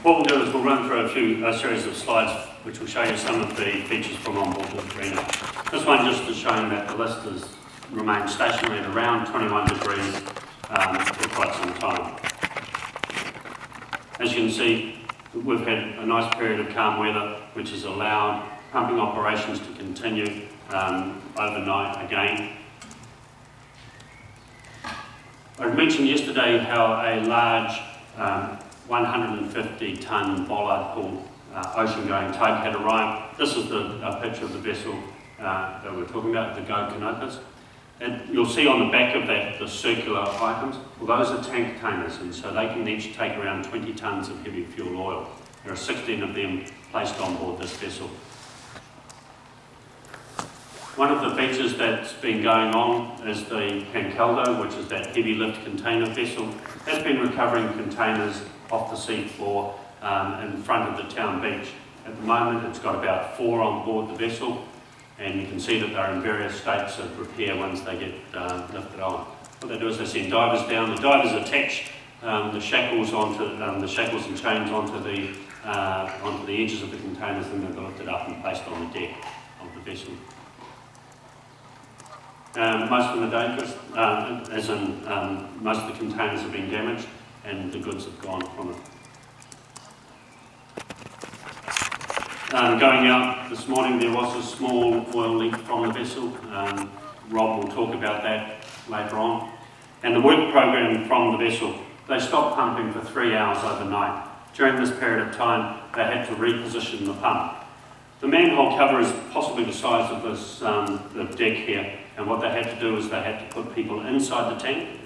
What we'll do is we'll run through a series of slides which will show you some of the features from on board the Rena. This one just is showing that the list has remained stationary at around 21 degrees for quite some time. As you can see, we've had a nice period of calm weather which has allowed pumping operations to continue overnight again. I mentioned yesterday how a large 150-tonne bollard pulled ocean-going tug had arrived. This is a picture of the vessel that we're talking about, the Go Canopus. And you'll see on the back of that the circular items. Well, those are tank containers, and so they can each take around 20 tonnes of heavy fuel oil. There are 16 of them placed on board this vessel. One of the features that's been going on is the Pancaldo, which is that heavy lift container vessel. That's been recovering containers off the sea floor in front of the town beach. At the moment it's got about 4 on board the vessel, and you can see that they're in various states of repair once they get lifted on. What they do is they send divers down. The divers attach the shackles and chains onto the edges of the containers, and they're lifted up and placed on the deck of the vessel. Most of them are dangerous, as in most of the containers have been damaged and the goods have gone from it. Going out this morning, there was a small oil leak from the vessel. Rob will talk about that later on. And the work program from the vessel, they stopped pumping for 3 hours overnight. During this period of time, they had to reposition the pump. The manhole cover is possibly the size of this, the deck here, and what they had to do is they had to put people inside the tank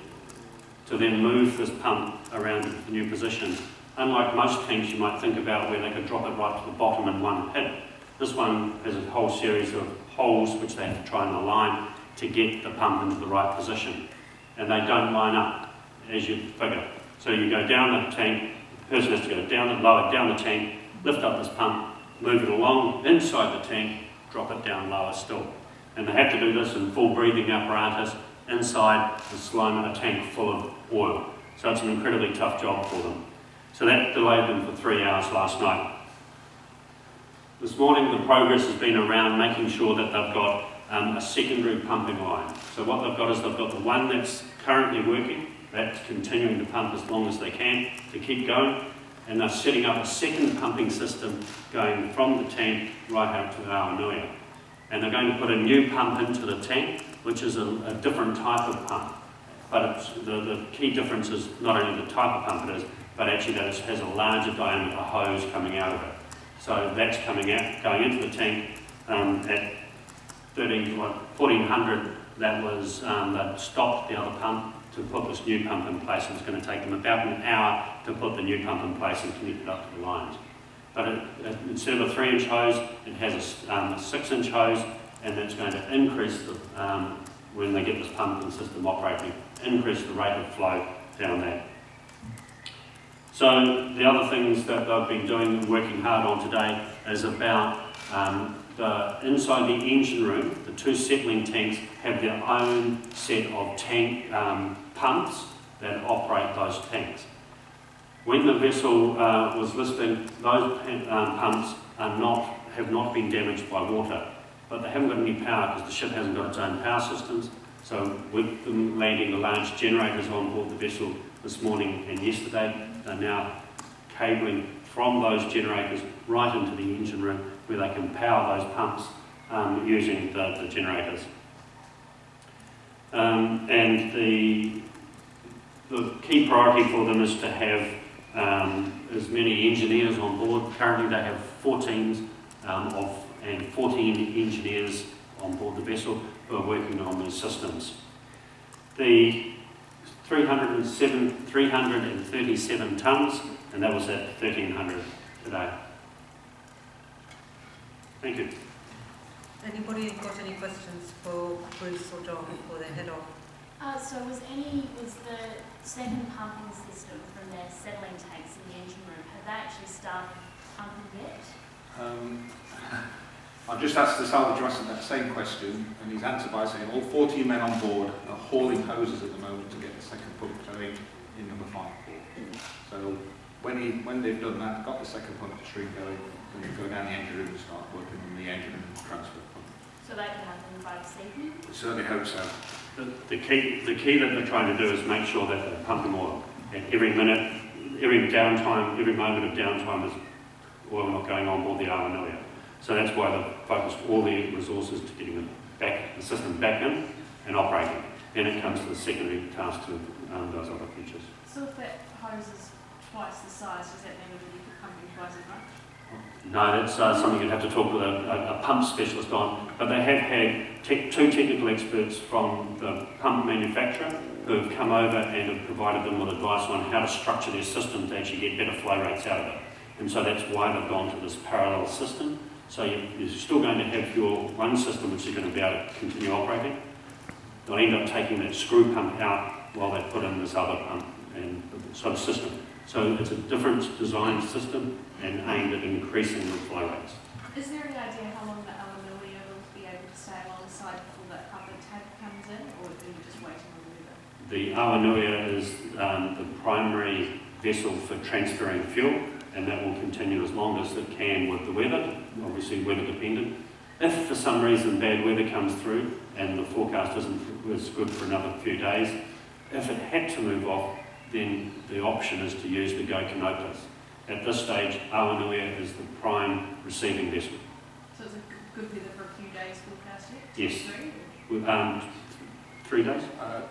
to then move this pump around the new position. Unlike most tanks you might think about where they could drop it right to the bottom in one hit, this one has a whole series of holes which they have to try and align to get the pump into the right position. And they don't line up, as you'd figure. So you go down the tank, the person has to go down and lower down the tank, lift up this pump, move it along inside the tank, drop it down lower still. And they have to do this in full breathing apparatus inside a tank full of oil. So it's an incredibly tough job for them. So that delayed them for 3 hours last night. This morning the progress has been around making sure that they've got a secondary pumping line. So what they've got is they've got the one that's currently working, that's continuing to pump as long as they can to keep going, and they're setting up a second pumping system going from the tank right out to Awanui. And they're going to put a new pump into the tank, which is a different type of pump. But the key difference is not only the type of pump it is, but actually that it has a larger diameter hose coming out of it. So that's coming out, going into the tank at 1400. They'd stopped the other pump to put this new pump in place, and it's going to take them about an hour to put the new pump in place and connect it up to the lines. But instead of a 3-inch hose, it has a 6-inch hose, and that's going to increase when they get this pumping system operating, increase the rate of flow down there. So the other things that they've been doing and working hard on today is about inside the engine room. The 2 settling tanks have their own set of tank pumps that operate those tanks. When the vessel was listed, those pumps have not been damaged by water, but they haven't got any power because the ship hasn't got its own power systems. So with them landing the large generators on board the vessel this morning and yesterday, they're now cabling from those generators right into the engine room where they can power those pumps using the generators. And the key priority for them is to have as many engineers on board. Currently they have 4 teams and 14 engineers on board the vessel who are working on these systems. The 337 tonnes, and that was at 1300 today. Thank you. Anybody got any questions for Bruce or John before they head off? So was the second pumping system from their settling tanks in the engine room, have they actually started pumping yet? I've just asked the salvage master that same question, and he's answered by saying all 14 men on board are hauling hoses at the moment to get the second pump going in number 5. So When they've done that, got the second pump stream going, then they go down the engine room and start working on the engine and transfer pump. So that can happen by this evening? Certainly hope so. The key that they're trying to do is make sure that they're pumping oil. And every minute, every downtime, every moment of downtime is oil not going on board the Aranui. So that's why they've focused all the resources to getting the system back in and operating. Then it comes to the secondary task to those other features. So if that hose is twice the size, does that mean that you could pump in twice as much? No, that's something you'd have to talk with a pump specialist on. But they have had two technical experts from the pump manufacturer who have come over and have provided them with advice on how to structure their system to actually get better flow rates out of it. And so that's why they've gone to this parallel system. So you're still going to have your one system which is going to be able to continue operating. They'll end up taking that screw pump out while they put in this other pump and sort of system. So it's a different design system and aimed at increasing the flow rates. Is there any idea how long the Aranui will be able to stay alongside before that pumping tank comes in, or are you just waiting on the river? The Aranui is the primary vessel for transferring fuel, and that will continue as long as it can with the weather, obviously weather dependent. If for some reason bad weather comes through and the forecast was good for another few days, if it had to move off, then the option is to use the Go Canopilas. At this stage, Aranui is the prime receiving vessel. So it's a good weather for a few days forecasted? Yes. 3? 3 days?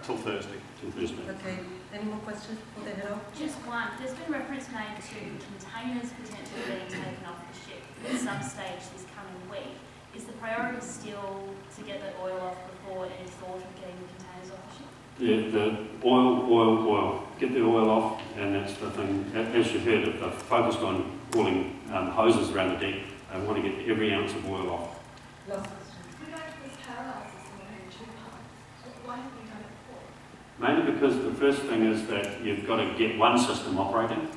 Till Thursday. Till Thursday. Okay, any more questions before they head off? Just one. There's been reference made to containers potentially being taken off the ship at some stage this coming week. Is the priority still to get the oil off before any thought of getting the containers off the ship? The oil. Get the oil off, and that's the thing. As you heard, if they're focused on hauling hoses around the deck, they want to get every ounce of oil off. Last question. We like this parallel system of having two pumps. Why haven't we done it before? Mainly because the first thing is that you've got to get one system operating,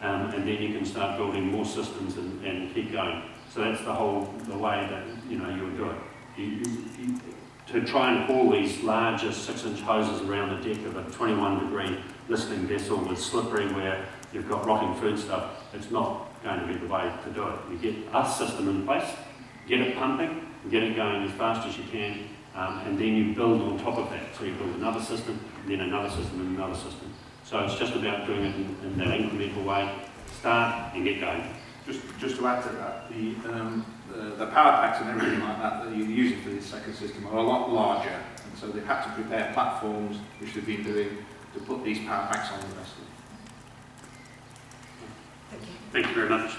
and then you can start building more systems and keep going. So that's the way that you would do it. To try and haul these larger 6-inch hoses around the deck of a 21-degree listing vessel with slippery where you've got rotting food stuff, it's not going to be the way to do it. You get a system in place, get it pumping, get it going as fast as you can, and then you build on top of that. So you build another system, and then another system, and another system. So it's just about doing it in that incremental way. Start and get going. Just to add to that, the power packs and everything like that you're using for this second system are a lot larger, and so they've had to prepare platforms, which they've been doing, to put these power packs on the vessel. Thank you. Thank you very much.